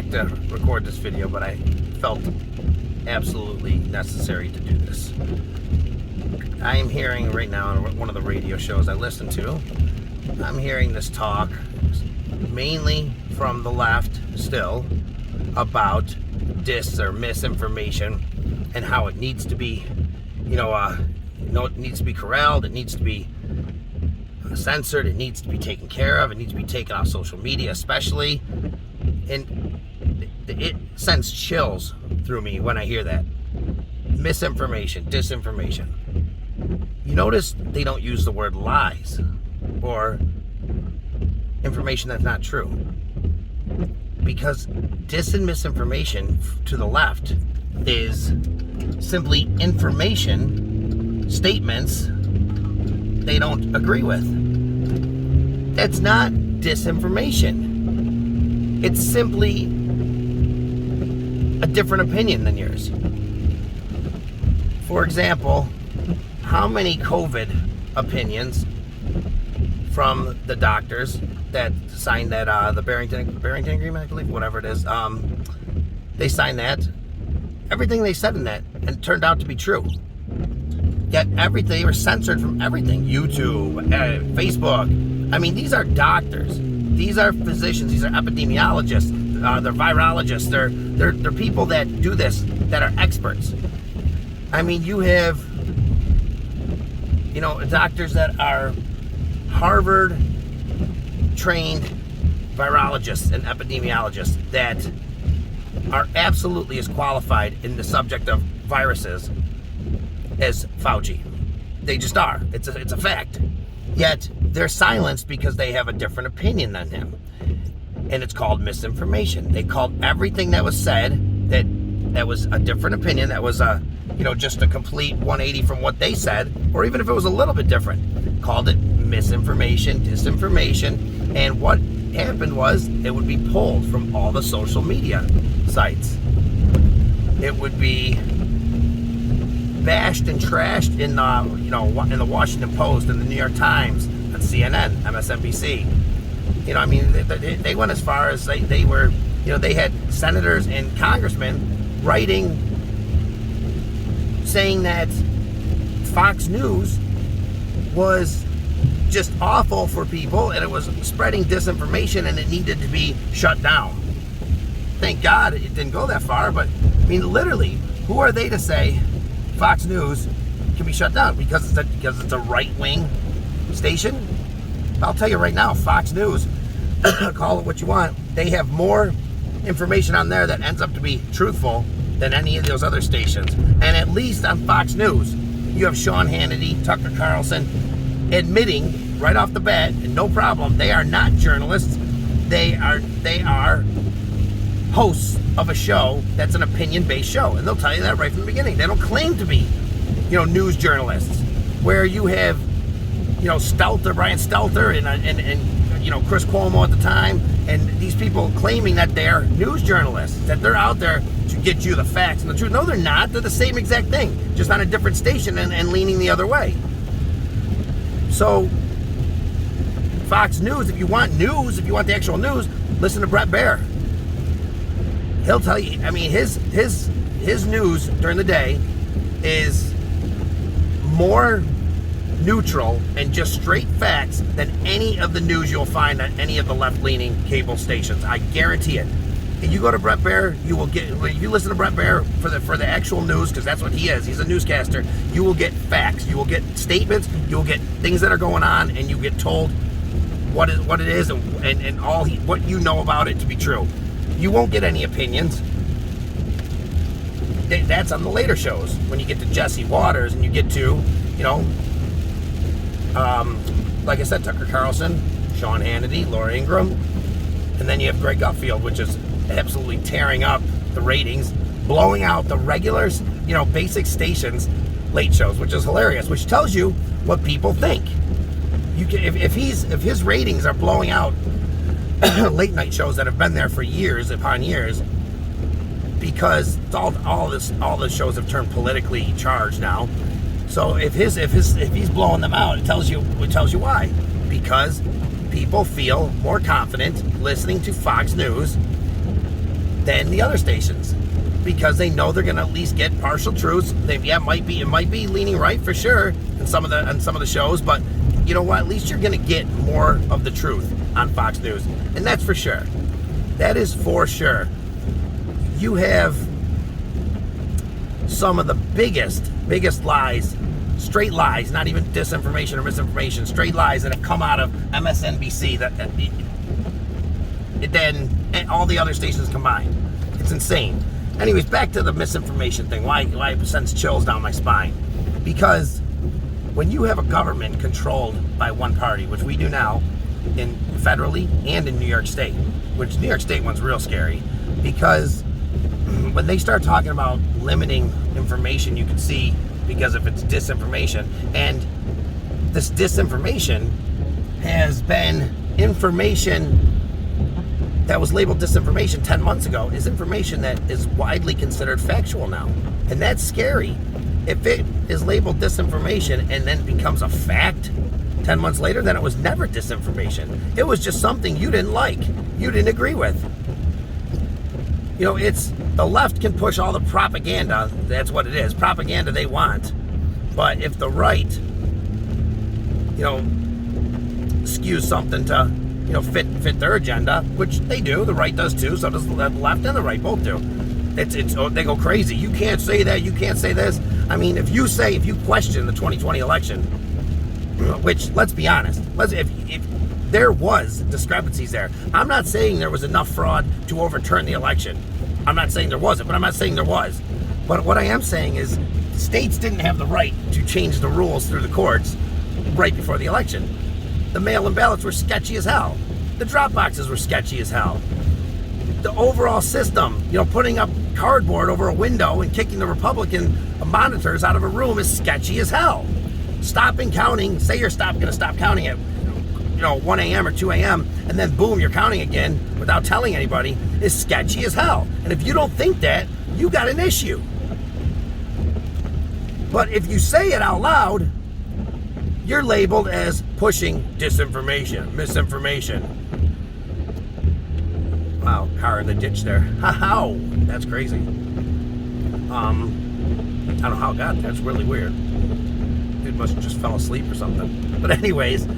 expect to record this video, but I felt absolutely necessary to do this. I am hearing right now on one of the radio shows I listen to, I'm hearing this talk mainly from the left still about misinformation and how it needs to be, it needs to be corralled, it needs to be censored, it needs to be taken care of, it needs to be taken off social media especially, and it sends chills through me when I hear that. Misinformation, disinformation. You notice they don't use the word lies or information that's not true, because dis and misinformation to the left is simply information statements they don't agree with. That's not disinformation. It's simply a different opinion than yours. For example, how many COVID opinions from the doctors that signed that the Barrington Agreement, I believe, whatever it is, they signed that. Everything they said in that and turned out to be true. Yet they were censored from everything. YouTube, Facebook. I mean, these are doctors. These are physicians. These are epidemiologists. They're virologists. They're people that do this, that are experts. I mean, you have, doctors that are Harvard-trained virologists and epidemiologists that are absolutely as qualified in the subject of viruses as Fauci. They just are. It's a fact. Yet they're silenced because they have a different opinion than him. And it's called misinformation. They called everything that was said that was a different opinion, that was just a complete 180 from what they said, or even if it was a little bit different, called it misinformation, disinformation. And what happened was it would be pulled from all the social media sites. It would be bashed and trashed in the Washington Post and the New York Times and CNN, MSNBC. They went as far as they were, they had senators and congressmen writing, saying that Fox News was just awful for people and it was spreading disinformation and it needed to be shut down. Thank God it didn't go that far, but literally, who are they to say Fox News can be shut down because it's a right-wing station? I'll tell you right now, Fox News, call it what you want, they have more information on there that ends up to be truthful than any of those other stations. And at least on Fox News, you have Sean Hannity, Tucker Carlson, admitting right off the bat, and no problem, they are not journalists. They are hosts of a show that's an opinion-based show, and they'll tell you that right from the beginning. They don't claim to be, news journalists. Where you have, Brian Stelter, and Chris Cuomo at the time, and these people claiming that they're news journalists, that they're out there to get you the facts and the truth. No, they're not. They're the same exact thing, just on a different station and leaning the other way. So, Fox News, if you want the actual news, listen to Bret Baier. He'll tell you, his news during the day is more neutral and just straight facts than any of the news you'll find on any of the left-leaning cable stations. I guarantee it. If you go to Bret Baier, if you listen to Bret Baier for the actual news, because that's what he is, he's a newscaster, you will get facts, you will get statements, you will get things that are going on, and you get told what it is and what you know about it to be true. You won't get any opinions. That's on the later shows, when you get to Jesse Waters and you get to, like I said, Tucker Carlson, Sean Hannity, Laura Ingraham, and then you have Greg Gutfeld, which is absolutely tearing up the ratings, blowing out the regulars, basic stations, late shows, which is hilarious, which tells you what people think. If his ratings are blowing out late night shows that have been there for years upon years, because all the shows have turned politically charged now. So if he's blowing them out, it tells you why. Because people feel more confident listening to Fox News than the other stations, because they know they're going to at least get partial truths. It might be leaning right for sure in some of the shows, but you know what? At least you're going to get more of the truth on Fox News, and that's for sure. That is for sure. You have some of the biggest lies, straight lies, not even disinformation or misinformation, straight lies that have come out of MSNBC then all the other stations combined. It's insane. Anyways, back to the misinformation thing. Why it sends chills down my spine? Because when you have a government controlled by one party, which we do now, in federally and in New York State, which New York State one's real scary, because when they start talking about limiting information you can see because if it's disinformation, and this disinformation has been information that was labeled disinformation 10 months ago is information that is widely considered factual now. And that's scary. If it is labeled disinformation and then becomes a fact 10 months later, then it was never disinformation. It was just something you didn't like, you didn't agree with. You know, it's the left can push all the propaganda. That's what it is, propaganda they want. But if the right, you know, skews something to, you know, fit their agenda, which they do, the right does too, so does the left and the right both do. They go crazy. You can't say that, you can't say this. I mean, if you question the 2020 election, which, let's be honest, if there was discrepancies there, I'm not saying there was enough fraud to overturn the election. I'm not saying there wasn't, but I'm not saying there was. But what I am saying is states didn't have the right to change the rules through the courts right before the election. The mail-in ballots were sketchy as hell. The drop boxes were sketchy as hell. The overall system, you know, putting up cardboard over a window and kicking the Republican monitors out of a room is sketchy as hell. Stopping counting, say you're going to stop counting at 1 a.m. or 2 a.m. and then boom, you're counting again without telling anybody is sketchy as hell. And if you don't think that, you got an issue. But if you say it out loud, you're labeled as pushing disinformation, misinformation. Wow, car in the ditch there. How? That's crazy. I don't know how it got there. It's really weird. It must have just fell asleep or something. But anyways, the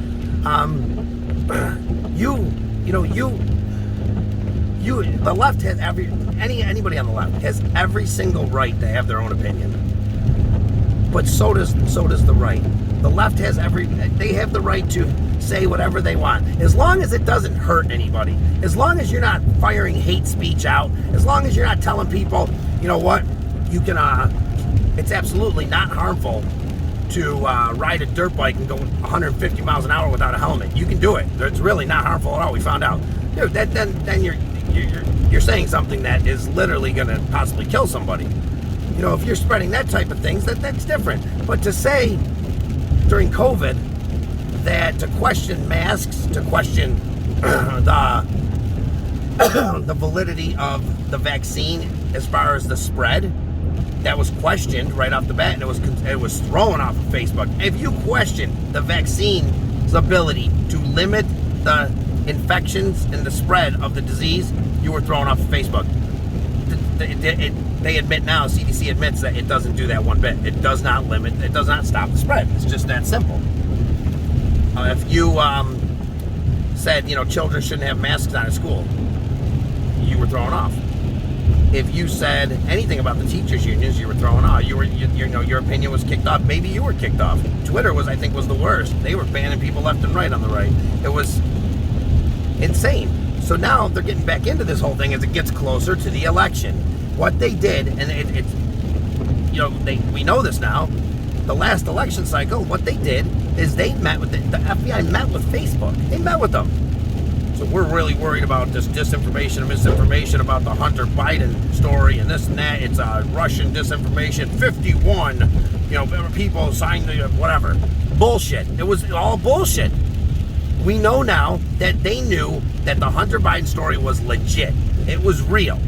left has anybody on the left has every single right to have their own opinion. But so does the right. The left has they have the right to say whatever they want, as long as it doesn't hurt anybody, as long as you're not firing hate speech out, as long as you're not telling people, you know what, you can, it's absolutely not harmful to ride a dirt bike and go 150 miles an hour without a helmet. You can do it. It's really not harmful at all. We found out. Dude, then you're saying something that is literally going to possibly kill somebody. You know, if you're spreading that type of things, that's different. But to say during COVID that to question masks, to question the validity of the vaccine as far as the spread, that was questioned right off the bat, and it was thrown off of Facebook. If you question the vaccine's ability to limit the infections and the spread of the disease, you were thrown off of Facebook. They admit now, CDC admits that it doesn't do that one bit. It does not limit, it does not stop the spread. It's just that simple. If you said, children shouldn't have masks on at school, you were thrown off. If you said anything about the teachers' unions, you were thrown off. Your opinion was kicked off. Maybe you were kicked off. Twitter was the worst. They were banning people left and right on the right. It was insane. So now they're getting back into this whole thing as it gets closer to the election. What they did, and we know this now, the last election cycle, what they did is they met with the FBI met with Facebook. They met with them. So we're really worried about this disinformation and misinformation about the Hunter Biden story and this and that. It's a Russian disinformation. 51, people signed the whatever. Bullshit. It was all bullshit. We know now that they knew that the Hunter Biden story was legit. It was real.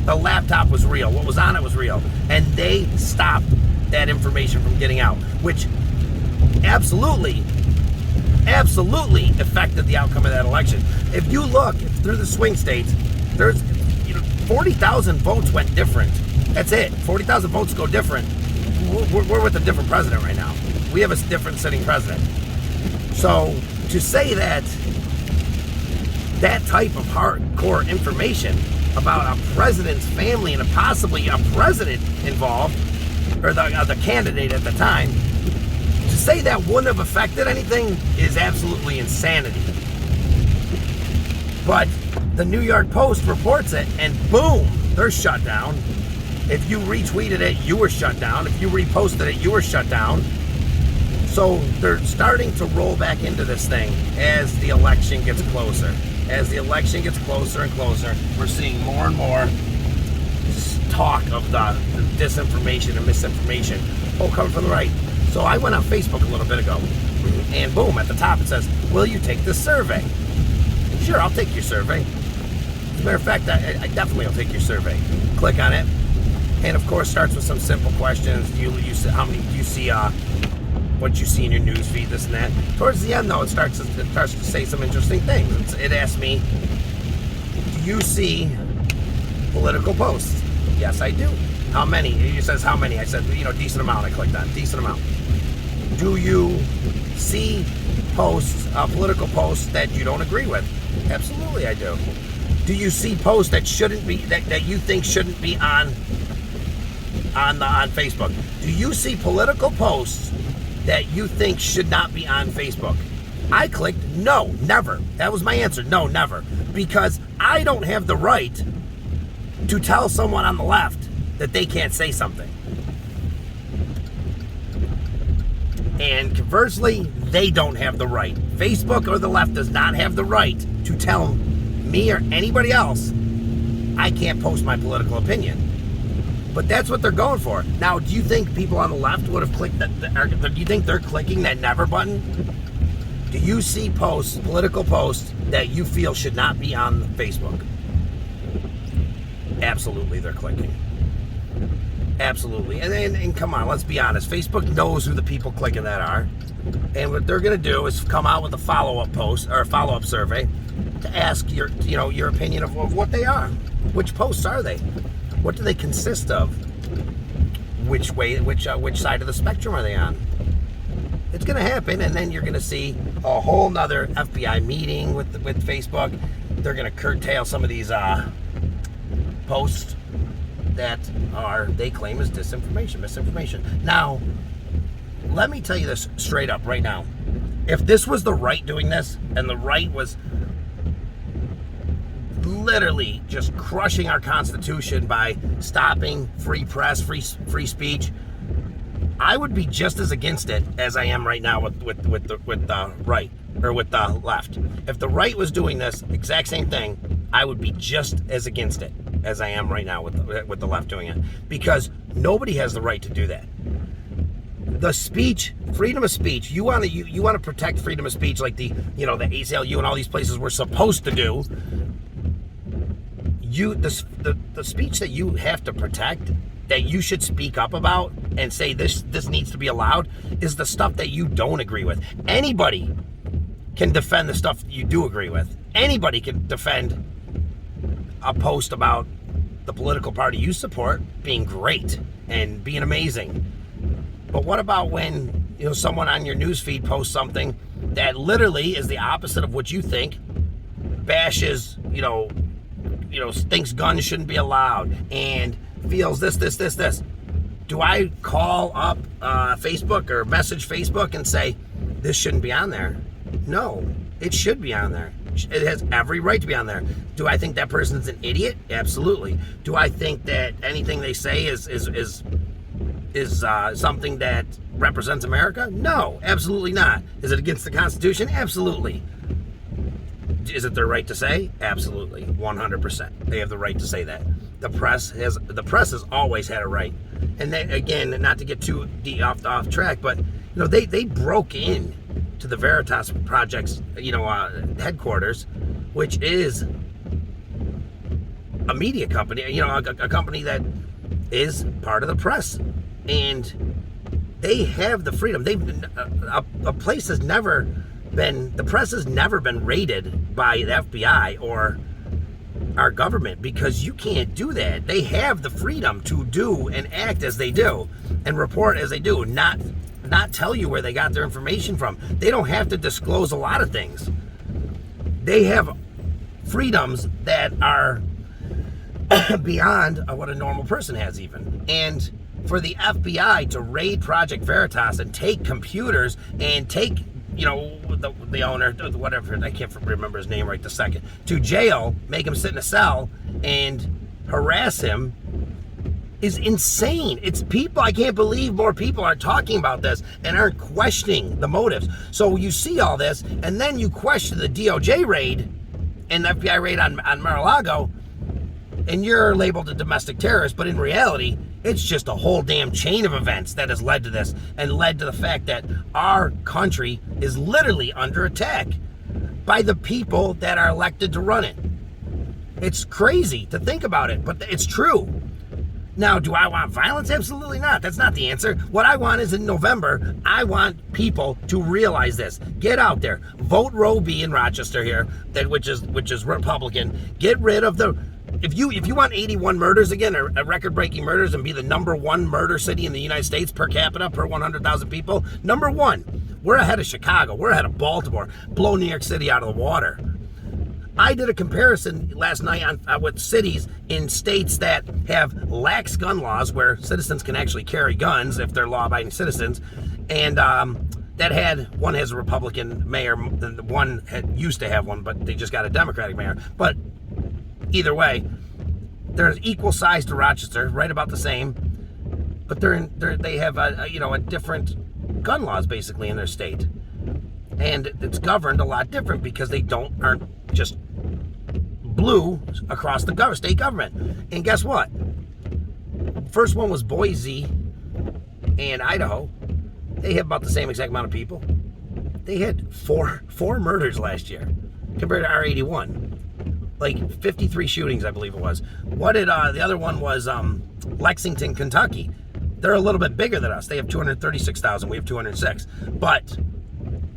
The laptop was real. What was on it was real. And they stopped that information from getting out, which absolutely affected the outcome of that election. If you look through the swing states, there's 40% 40,000 votes went different. That's it. 40,000 votes go different. We're with a different president right now. We have a different sitting president. So to say that type of hardcore information about a president's family and possibly a president involved, or the candidate at the time, to say that wouldn't have affected anything is absolutely insanity. But the New York Post reports it, and boom, they're shut down. If you retweeted it, you were shut down. If you reposted it, you were shut down. So they're starting to roll back into this thing as the election gets closer. As the election gets closer and closer, we're seeing more and more talk of the disinformation and misinformation. Coming from the right. So I went on Facebook a little bit ago, and boom, at the top it says, will you take this survey? Sure, I'll take your survey. As a matter of fact, I definitely will take your survey. Click on it, and of course starts with some simple questions. How many do you see? What you see in your news feed, this and that. Towards the end, though, it starts to say some interesting things. It asks me, do you see political posts? Yes, I do. How many? It says how many. I said, decent amount. I clicked on decent amount. Do you see posts, political posts that you don't agree with? Absolutely, I do. Do you see posts that shouldn't be, that you think shouldn't be on Facebook? Do you see political posts that you think should not be on Facebook? I clicked no, never. That was my answer. No, never. Because I don't have the right to tell someone on the left that they can't say something. And conversely, they don't have the right. Facebook or the left does not have the right to tell me or anybody else I can't post my political opinion. But that's what they're going for. Now, do you think people on the left would have clicked that? Do you think they're clicking that never button? Do you see posts, political posts, that you feel should not be on Facebook? Absolutely, they're clicking. Absolutely. And come on, let's be honest. Facebook knows who the people clicking that are. And what they're going to do is come out with a follow-up post or a follow-up survey to ask your opinion of what they are. Which posts are they? What do they consist of? Which side of the spectrum are they on? It's going to happen, and then you're going to see a whole nother FBI meeting with Facebook. They're going to curtail some of these posts that they claim is disinformation, misinformation. Now, let me tell you this straight up right now. If this was the right doing this, and the right was literally just crushing our Constitution by stopping free press, free speech, I would be just as against it as I am right now with the right or with the left. If the right was doing this exact same thing, I would be just as against it as I am right now with the left doing it, because nobody has the right to do that. The speech, freedom of speech, you want to protect freedom of speech like the ACLU and all these places we're supposed to do. The speech that you have to protect, that you should speak up about and say this needs to be allowed, is the stuff that you don't agree with. Anybody can defend the stuff that you do agree with. Anybody can defend a post about the political party you support being great and being amazing. But what about when someone on your newsfeed posts something that literally is the opposite of what you think, bashes thinks guns shouldn't be allowed, and feels this. Do I call up Facebook or message Facebook and say, this shouldn't be on there? No, it should be on there. It has every right to be on there. Do I think that person's an idiot? Absolutely. Do I think that anything they say is something that represents America? No, absolutely not. Is it against the Constitution? Absolutely. Is it their right to say? Absolutely, 100%. They have the right to say that. The press has always had a right. And they, again, not to get too off track, but they broke in to the Veritas Project's headquarters, which is a media company, a company that is part of the press, and they have the freedom. A place has never been, the press has never been raided by the FBI or our government, because you can't do that. They have the freedom to do and act as they do and report as they do, not tell you where they got their information from. They don't have to disclose a lot of things. They have freedoms that are beyond what a normal person has even. And for the FBI to raid Project Veritas and take computers and take, the owner, whatever, I can't remember his name right this second, to jail, make him sit in a cell and harass him is insane. It's people, I can't believe more people aren't talking about this and aren't questioning the motives. So you see all this, and then you question the DOJ raid and the FBI raid on Mar-a-Lago, and you're labeled a domestic terrorist, but in reality, it's just a whole damn chain of events that has led to this and led to the fact that our country is literally under attack by the people that are elected to run it. It's crazy to think about it, but it's true. Now, do I want violence? Absolutely not. That's not the answer. What I want is in November, I want people to realize this. Get out there. Vote Roe v. in Rochester here, which is Republican. Get rid of the... If you want 81 murders again, or record-breaking murders, and be the #1 murder city in the United States per capita, per 100,000 people, #1. We're ahead of Chicago. We're ahead of Baltimore. Blow New York City out of the water. I did a comparison last night with cities in states that have lax gun laws, where citizens can actually carry guns if they're law-abiding citizens, and one has a Republican mayor, and one used to have one, but they just got a Democratic mayor. But either way, they're equal size to Rochester, right about the same, but they have a different gun laws basically in their state, and it's governed a lot different because they aren't just blue across the state government. And guess what? First one was Boise and Idaho. They have about the same exact amount of people. They had four murders last year compared to our 81. Like 53 shootings, I believe it was. What did the other one was? Lexington, Kentucky. They're a little bit bigger than us. They have 236,000. We have 206. But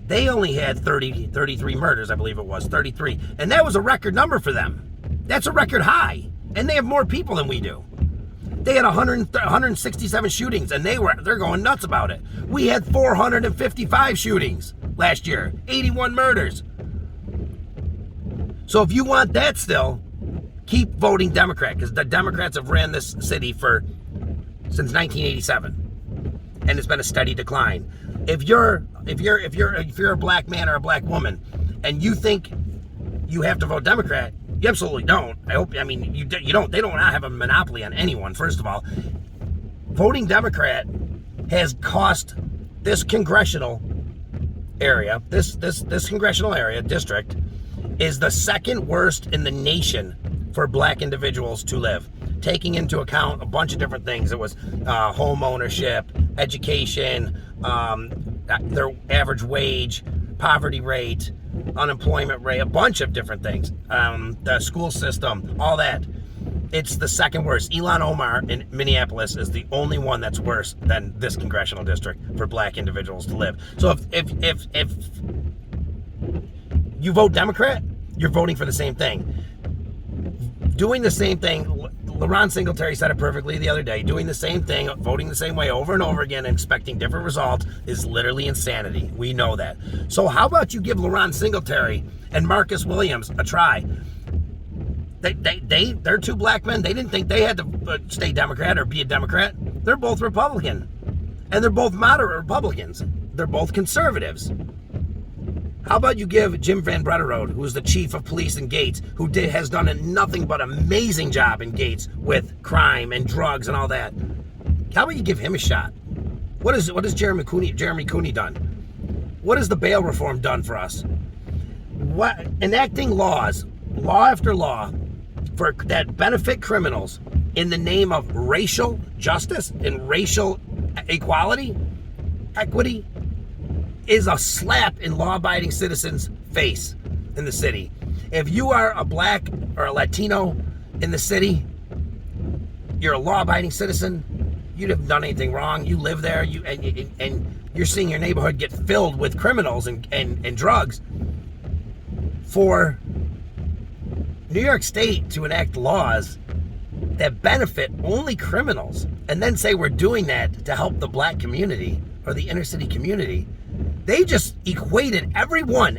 they only had 33 murders, I believe it was, 33. And that was a record number for them. That's a record high. And they have more people than we do. They had 167 shootings, and they're going nuts about it. We had 455 shootings last year, 81 murders. So if you want that still, keep voting Democrat, because the Democrats have ran this city since 1987, and it's been a steady decline. If you're a black man or a black woman, and you think you have to vote Democrat, you absolutely don't. You don't. They don't have a monopoly on anyone. First of all, voting Democrat has cost this congressional area, this congressional area district, is the second worst in the nation for black individuals to live, taking into account a bunch of different things. It was home ownership, education, their average wage, poverty rate, unemployment rate, a bunch of different things, the school system, all that. It's the second worst. Ilhan Omar in Minneapolis is the only one that's worse than this congressional district for black individuals to live. So if you vote Democrat, you're voting for the same thing. Doing the same thing, LaRon Singletary said it perfectly the other day, doing the same thing, voting the same way over and over again and expecting different results is literally insanity. We know that. So how about you give LaRon Singletary and Marcus Williams a try? They're two black men. They didn't think they had to stay Democrat or be a Democrat. They're both Republican. And they're both moderate Republicans. They're both conservatives. How about you give Jim Van Bretterode, who's the chief of police in Gates, who has done a nothing but amazing job in Gates with crime and drugs and all that. How about you give him a shot? What has Jeremy Cooney done? What has the bail reform done for us? What enacting law after law that benefit criminals in the name of racial justice and racial equity is a slap in law-abiding citizens' face in the city. If you are a black or a Latino in the city, you're a law-abiding citizen, you haven't done anything wrong, you live there, and you're seeing your neighborhood get filled with criminals and drugs for New York State to enact laws that benefit only criminals and then say we're doing that to help the black community or the inner city community, they just equated everyone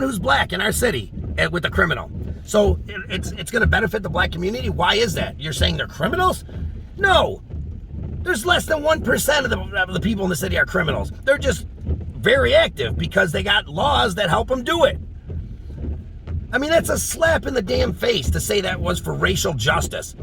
who's black in our city with a criminal. So it's going to benefit the black community. Why is that? You're saying they're criminals? No. There's less than 1% of the people in the city are criminals. They're just very active because they got laws that help them do it. I mean, that's a slap in the damn face to say that was for racial justice.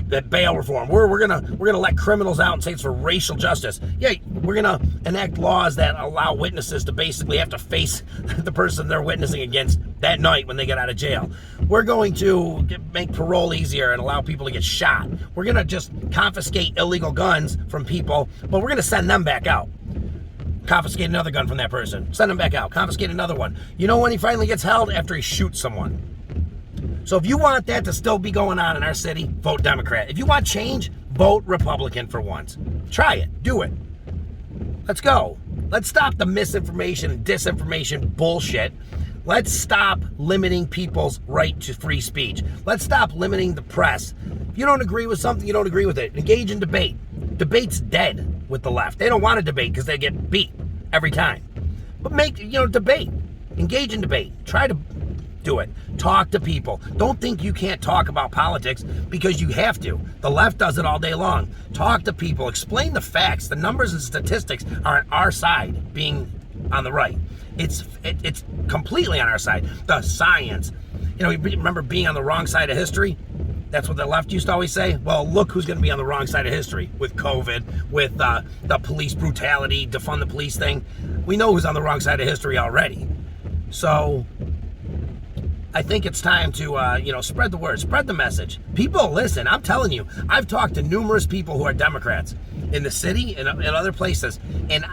That bail reform. We're gonna let criminals out and say it's for racial justice. Yeah, we're gonna enact laws that allow witnesses to basically have to face the person they're witnessing against that night when they get out of jail. We're going to make parole easier and allow people to get shot. We're gonna just confiscate illegal guns from people, but we're gonna send them back out. Confiscate another gun from that person. Send him back out. Confiscate another one. You know when he finally gets held? After he shoots someone. So if you want that to still be going on in our city, vote Democrat. If you want change, vote Republican for once. Try it. Do it. Let's go. Let's stop the misinformation and disinformation bullshit. Let's stop limiting people's right to free speech. Let's stop limiting the press. If you don't agree with something, you don't agree with it. Engage in debate. Debate's dead with the left. They don't want to debate because they get beat every time. But debate. Engage in debate. Try to do it. Talk to people. Don't think you can't talk about politics because you have to. The left does it all day long. Talk to people. Explain the facts. The numbers and statistics are on our side, being on the right. It's completely on our side. The science. Remember being on the wrong side of history? That's what the left used to always say. Well, look who's going to be on the wrong side of history with COVID, with the police brutality, defund the police thing. We know who's on the wrong side of history already. So I think it's time to, spread the word, spread the message. People listen. I'm telling you, I've talked to numerous people who are Democrats in the city and other places. And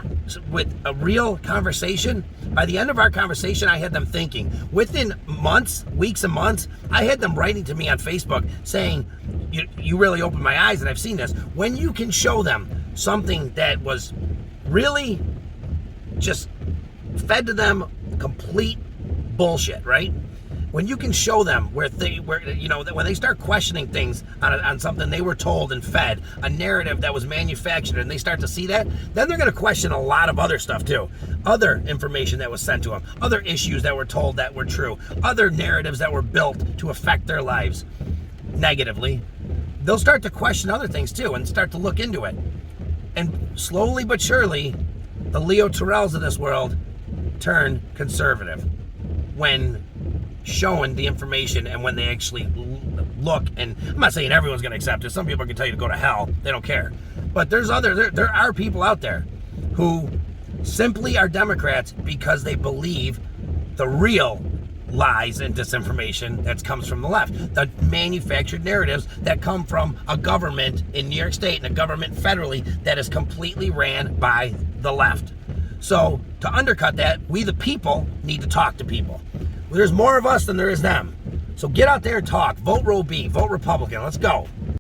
with a real conversation, by the end of our conversation, I had them thinking. Within months, weeks and months, I had them writing to me on Facebook saying, you really opened my eyes, and I've seen this. When you can show them something that was really just fed to them complete bullshit, right? When you can show them when they start questioning things on something they were told and fed, a narrative that was manufactured, and they start to see that, then they're going to question a lot of other stuff too. Other information that was sent to them, other issues that were told that were true, other narratives that were built to affect their lives negatively. They'll start to question other things too and start to look into it. And slowly but surely, the Leo Terrells of this world turn conservative when showing the information and when they actually look. And I'm not saying everyone's going to accept it. Some people can tell you to go to hell. They don't care. But there are people out there who simply are Democrats because they believe the real lies and disinformation that comes from the left, the manufactured narratives that come from a government in New York State and a government federally that is completely ran by the left. So to undercut that, we the people need to talk to people. There's more of us than there is them. So get out there and talk. Vote Roe B. Vote Republican. Let's go.